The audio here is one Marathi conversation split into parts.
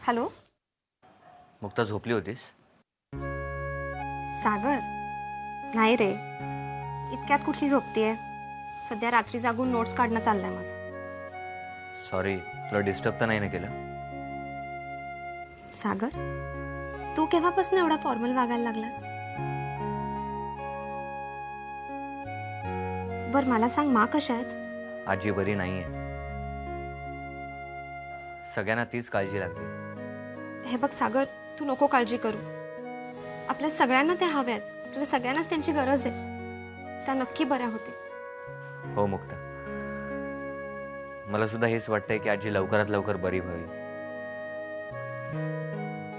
हॅलो मुक्ता झोपली होतीस? सागर, नाही रे, इतक्यात कुठली झोपतीये? सध्या रात्री जागून नोट्स काढणं चाललंय माझं. सॉरी, तुला डिस्टर्ब तर नाही ना केलं? सागर, तू केव्हापासून एवढा फॉर्मल वागायला लागलास? बर मला सांग, मा कशा आहेत? आजी बरी नाहीये. सगळ्यांना तीच काळजी लागली. हे बघ सागर, तू नको काळजी करू. आपल्या सगळ्यांना त्या हव्यात, आपल्या सगळ्यांनाच त्यांची गरज आहे. त्या नक्की बऱ्या होते. हो मुक्ता, मला सुद्धा हेच वाटतंय की आजी लवकरात लवकर बरी व्हावी.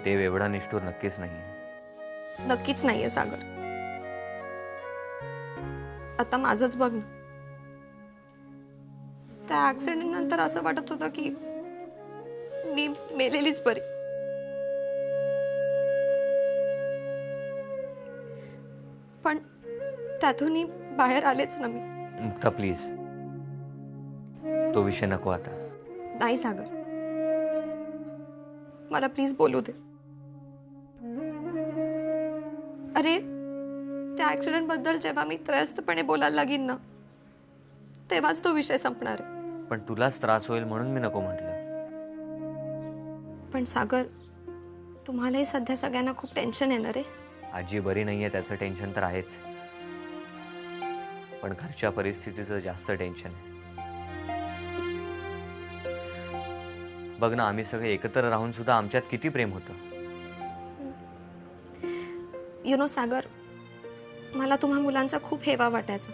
देव एवढा निष्ठुर नक्कीच नाहीये. नक्कीच नाहीये सागर. आता माझंच बघ ना, त्या ऍक्सिडेंट नंतर असं वाटत होतं की मी मेलेलीच बरी. पण त्यातूनही बाहेर आलेच ना मी. मुक्ता प्लीज, तो विषय नको आता. नाही सागर, मला प्लीज बोलू दे. अरे, त्या ऍक्सिडेंट बद्दल जेव्हा मी त्रयस्थपणे बोलायला लागीन ना, तेव्हाच तो विषय संपणार आहे. पण तुलाच त्रास होईल म्हणून मी नको म्हटलं. पण सागर, तुम्हालाही सध्या सगळ्यांना खूप टेन्शन येणार आहे. आजी बरी नाहीये त्याचं टेन्शन तर आहेच, पण घरच्या परिस्थितीचं जास्त टेन्शन आहे. बघ ना, आम्ही सगळे एकत्र राहून सुद्धा आमच्यात किती प्रेम होतं. यु नो सागर, मला तुम्हा मुलांचा खूप हेवा वाटायचा.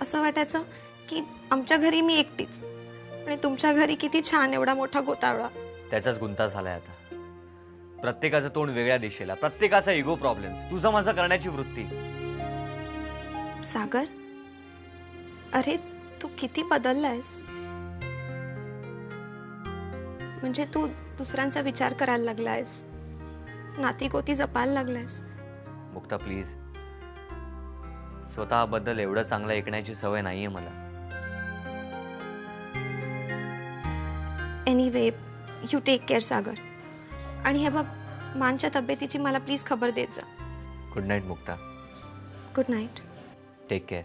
असं वाटायचं की आमच्या घरी मी एकटीच आणि तुमच्या घरी किती छान एवढा मोठा गोतावळा. त्याचाच गुंता झालाय आता. प्रत्येकाचं तोंड वेगळ्या दिशेला, प्रत्येकाचा इगो प्रॉब्लेम्स, तुझं माझं करण्याची वृत्ती. सागर, अरे तू किती बदललायस. म्हणजे तू दुसऱ्यांचा विचार करायला लागलायस, नातीगोती जपायला लागलायस. मुक्ता प्लीज, स्वतःबद्दल एवढं चांगलं ऐकण्याची सवय नाहीये मला. एनिवे, यू टेक केअर सागर. आणि हे बघ, मानच्या तब्येतीची मला प्लीज खबर देत जा. Good night Mukta. Good night. Take care.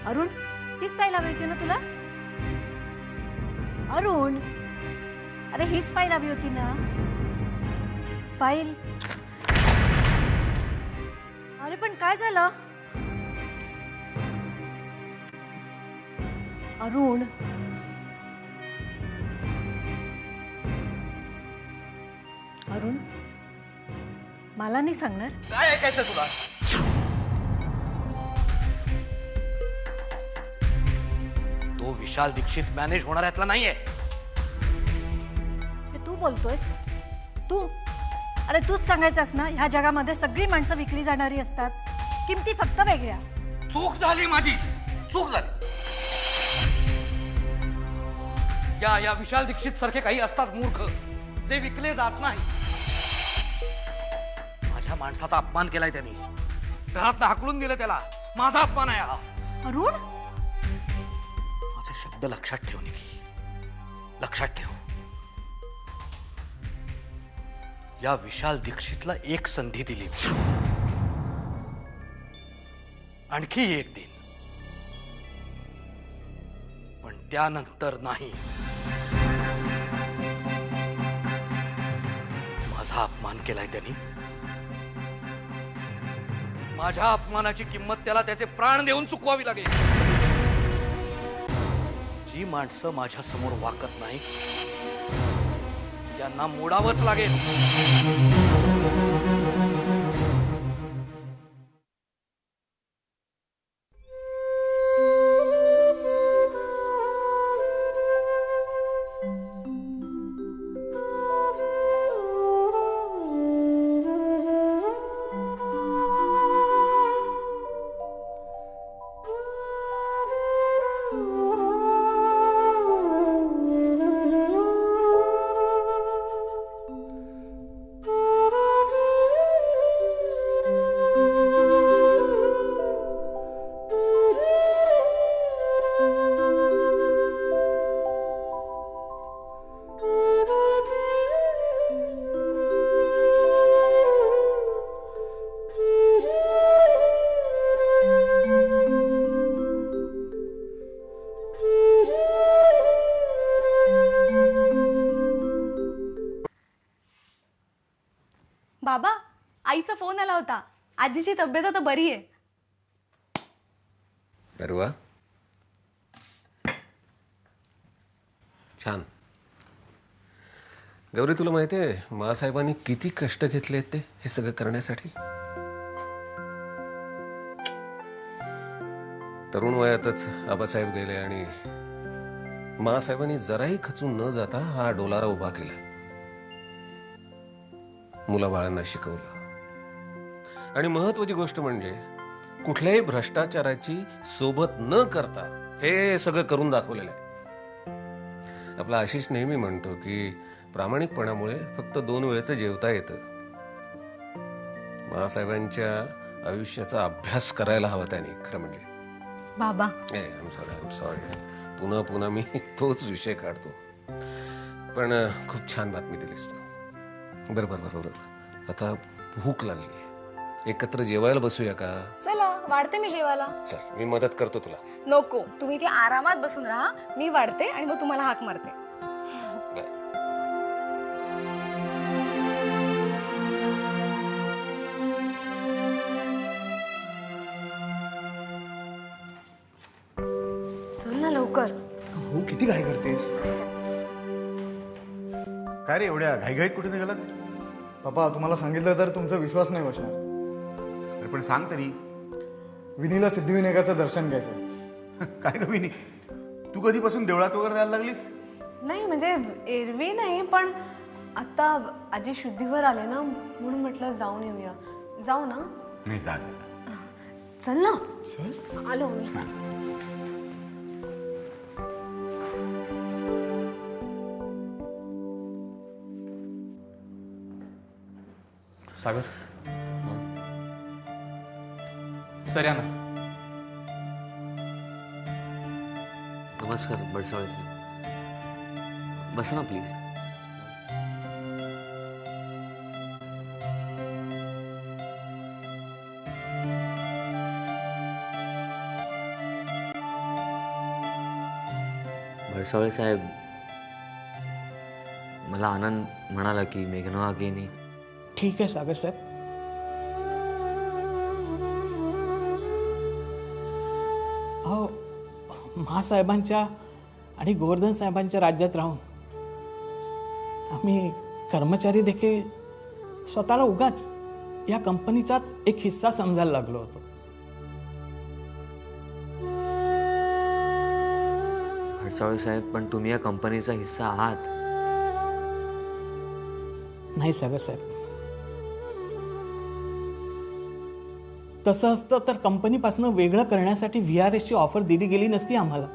Arun, हीच फाईल हवी होती ना तुला? अरुण, अरे हीच फाईल हवी होती ना? फाईल? अरे पण काय झालं? अरुण, अरुण, मला नाही सांगणार? काय ऐकायचं तुला? तो विशाल दीक्षित मॅनेज होणाऱ्यातला नाहीये. हे तू बोलतोयस? तू? अरे तूच सांगायचंस ना, ह्या जगामध्ये सगळी माणसं विकली जाणारी असतात, किमती फक्त वेगळ्या. चूक झाली माझी, चूक झाली. या विशाल दीक्षित सारखे काही असतात मूर्ख, जे विकले जात नाही. माझ्या माणसाचा अपमान केलाय त्यांनी, घरात हाकलून दिलं त्याला. माझा अपमान आहे हा. अरुण, माझे शब्द लक्षात ठेव निकी, लक्षात ठेव. या विशाल दीक्षितला एक संधी दिली, आणखी एक दिन, पण त्यानंतर नाही. माझा अपमान केलाय त्यांनी. माझ्या अपमानाची किंमत त्याला त्याचे प्राण देऊन चुकवावी लागेल. जी माणसं माझ्या समोर वाकत नाही त्यांना मोडावंच लागेल. बाबा, आईचा फोन आला होता. आजीची तब्येत आता बरी आहे. अरे वा, छान. गौरी, तुला माहिती आहे मासाहेबांनी किती कष्ट घेतले ते हे सगळं करण्यासाठी? तरुण वयातच आबासाहेब गेले आणि मासाहेबांनी जराही खचून न जाता हा डोलारा उभा केला. मुलाबाळांना शिकवलं आणि महत्वाची गोष्ट म्हणजे कुठल्याही भ्रष्टाचाराची सोबत न करता हे सगळं करून दाखवलेलं आहे. आपला आशिष नेहमी म्हणतो की प्रामाणिकपणामुळे फक्त 2 वेळेचं जेवता येतं. मासाहेबांच्या आयुष्याचा अभ्यास करायला हवा त्याने. खरं म्हणजे बाबा, आय एम सॉरी पुन्हा पुन्हा मी तोच विषय काढतो, पण खूप छान बातमी दिलीस तू. बरोबर. आता भूक लागली, एकत्र जेवायला बसूया का? चला, वाढते मी जेवायला. चल, मी मदत करतो तुला. नको, तुम्ही इथे आरामात बसून राहा. मी वाढते आणि मग तुम्हाला हाक मारते. बर. चल ना लवकर. हो, किती घाई करतेस? काय रे, एवढ्या घाईघाईत कुठे निघालात? पप्पा, तुम्हाला सांगितलं तर तुमचा विश्वास नाही बसणार. अरे पण सांग तरी. विनीला सिद्धिविनायकाचं दर्शन घ्यायचं. काय ग विनी, तू कधीपासून देवळात वगैरे जायला लागलीस? नाही म्हणजे एरवी नाही, पण आता आजी शुद्धीवर आले ना, म्हणून म्हटलं जाऊन येऊया. जाऊ ना? नाही, जा. चल ना. चल. आलो मी. सागर, सर या ना. नमस्कार बडसावळेचे. बसा ना प्लीज. भरसावळे साहेब, मला आनंद म्हणाला की मेघना आगेनी. ठीक आहे सागर साहेब. अहो, महासाहेबांच्या आणि गोवर्धन साहेबांच्या राज्यात राहून आम्ही कर्मचारी देखील स्वतःला उगाच या कंपनीचाच एक हिस्सा समजायला लागलो होतो. भरसावळे साहेब, पण तुम्ही या कंपनीचा हिस्सा आहात. नाही सागर साहेब, तसं असतं तर कंपनीपासून वेगळं करण्यासाठी VRS ची ऑफर दिली गेली नसती आम्हाला.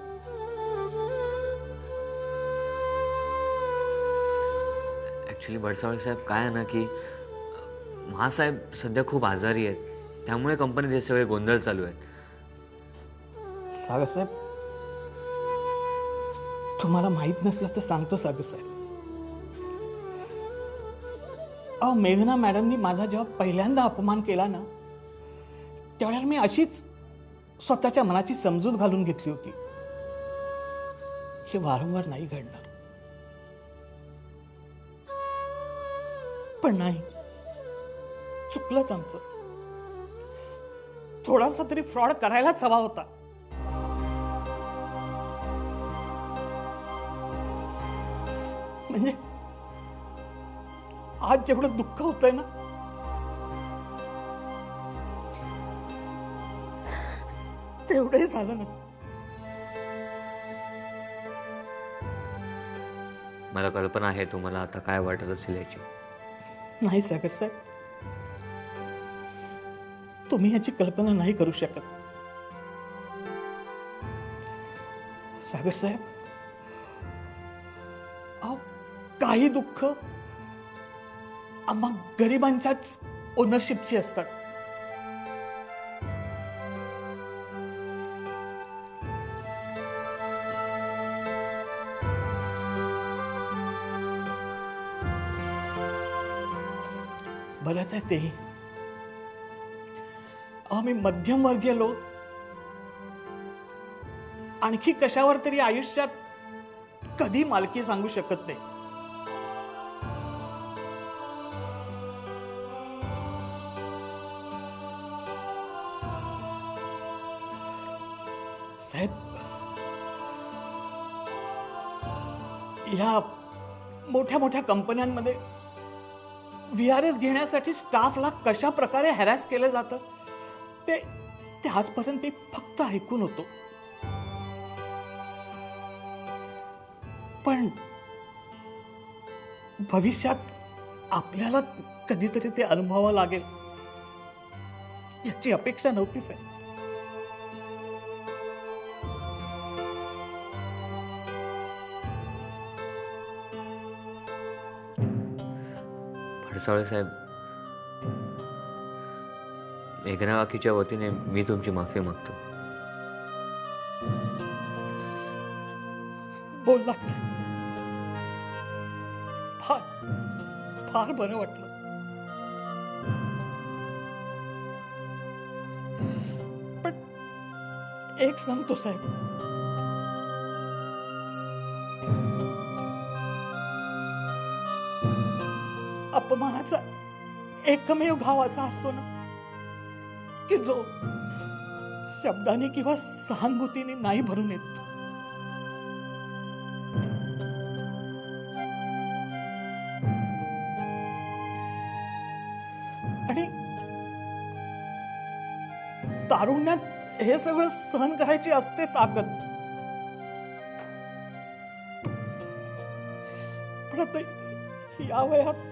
ॲक्च्युली भरसावळे साहेब, काय आहे ना की महासाहेब सध्या खूप आजारी आहेत, त्यामुळे कंपनीत हे सगळे गोंधळ चालू आहेत. सागर साहेब, तुम्हाला माहित नसलं तर सांगतो सागर साहेब. अहो, मेघना मॅडमनी माझा जेव्हा पहिल्यांदा अपमान केला ना, त्यावेळेला मी अशीच स्वतःच्या मनाची समजूत घालून घेतली होती, हे वारंवार नाही घडणार. पण नाही, चुकलंच आमचं. थोडासा तरी फ्रॉड करायलाच हवा होता. म्हणजे आज जेवढं दुःख होतंय ना, तेवढंही झालं नसतं. मला कल्पना आहे तुम्हाला आता काय वाटत असेल याची. नाही सागर साहेब, तुम्ही याची कल्पना नाही करू शकत. सागर साहेब, अहो, काही दुःख आम्हा गरिबांच्याच ओनरशिपची असतात. बरंच आहे तेही. आम्ही मध्यमवर्गीय लोक आणखी कशावर तरी आयुष्यात कधी मालकी सांगू शकत नाही. साहेब, या मोठ्या मोठ्या कंपन्यांमध्ये VRS घेण्यासाठी स्टाफला कशा प्रकारे हॅरॅस केलं जातं ते आजपर्यंत मी फक्त ऐकून होतो. पण भविष्यात आपल्याला कधीतरी ते अनुभवावं लागेल याची अपेक्षा नव्हतीच आहे. भरसावळे साहेब, मेघना काकीच्या वतीने मी तुमची माफी मागतो. बोललाच साहेब, फार फार बरं वाटलं. पण एक सांगतो साहेब, अपमानाचा एकमेव घाव असा असतो ना की जो शब्दाने किंवा सहानुभूतीने नाही भरून येत. आणि तारुण्यात हे सगळं सहन करायची असते ताकद. पण आता या वयात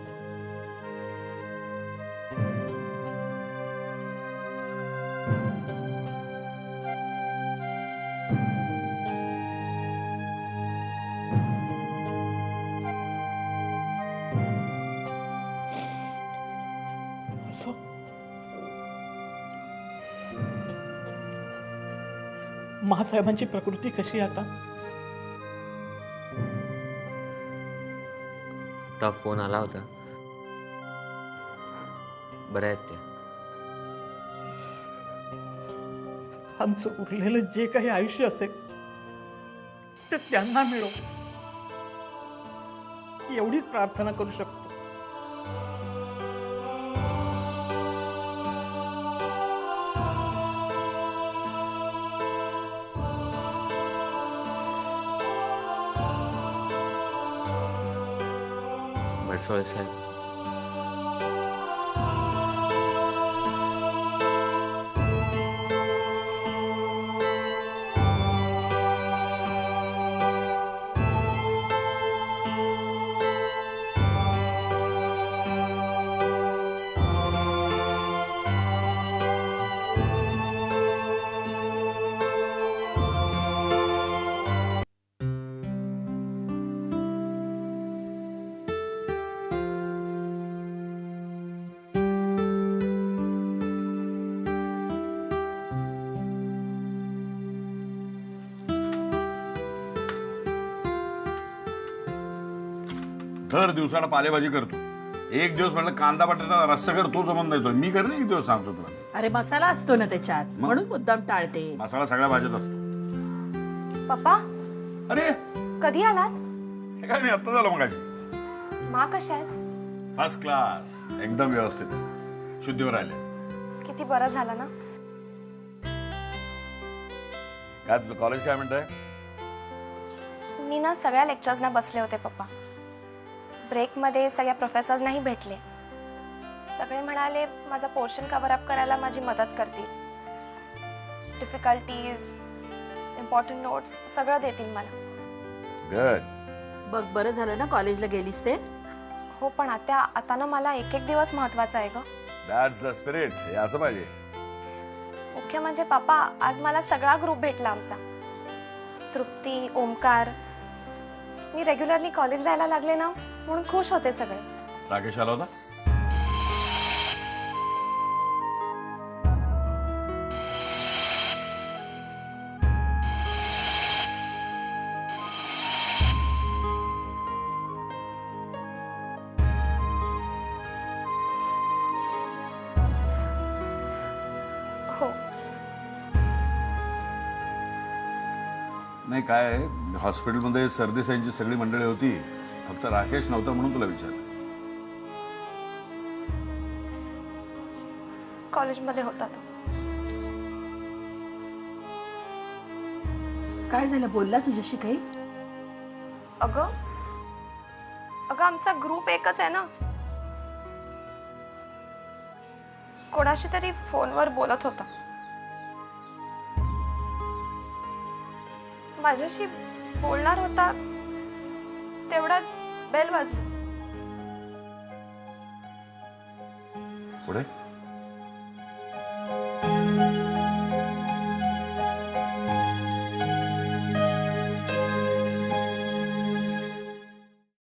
महासाहेबांची प्रकृती कशी आहे आता? आता फोन आला होता, बरं आहेत ते. आमचं उरलेलं जे काही आयुष्य असेल ते त्यांना मिळो एवढीच प्रार्थना करू शकतो. भडसोळे साहेब, दर दिवसाला पालेभाजी करतो. एक दिवस म्हटलं कांदा बटाटा रस्सा कर, तो जमत नाही. तो मी कर ना एक दिवस सांगतो तुला. अरे मसाला असतो ना त्याच्यात म्हणून मुद्दाम टाळते. मसाला सगळ्या भाज्यात असतो. पप्पा अरे कधी आलात? हे काय, मी आत्ता झालो मगाशी. मा कशा आहेत? फर्स्ट क्लास, एकदम व्यवस्थित, शुद्धीवर आले. किती बरं झालं ना. काय तुझं कॉलेज काय म्हणतंय? मी ना सगळ्या लेक्चर्सना बसले होते पप्पा. ब्रेकमध्ये सगळ्या प्रोफेसर्सनाही भेटले. सगळे म्हणाले माझा पोर्शन कव्हर अप करायला माझी मदत करतील. डिफिकल्टीज, इम्पॉर्टंट नोट्स सगळं देतील मला. गुड. बघ बरं झालं ना कॉलेजला गेलीस ते. हो पण आता ना मला एक एक दिवस महत्वाचा आहे ग. That's the spirit. हे असं पाहिजे. मुख्य म्हणजे पप्पा आज मला सगळा ग्रुप भेटला आमचा. तृप्ती, ओमकार. मी रेग्युलरली कॉलेज राहायला लागले ना म्हणून खुश होते सगळे. राकेश आला होता? हो. नाही काय, हॉस्पिटलमध्ये सरदेसाईंची सगळी मंडळी होती. फक्त राकेश नव्हता म्हणून तुला विचारलं. कॉलेजमध्ये होता तो. काय झालं, बोलला तुझ्याशी काही? अगं आमचा ग्रुप एकच आहे ना. कोणाशी तरी फोनवर बोलत होता. माझ्याशी बोलणार होता तेवढ्यात बेल वाजली. पुढे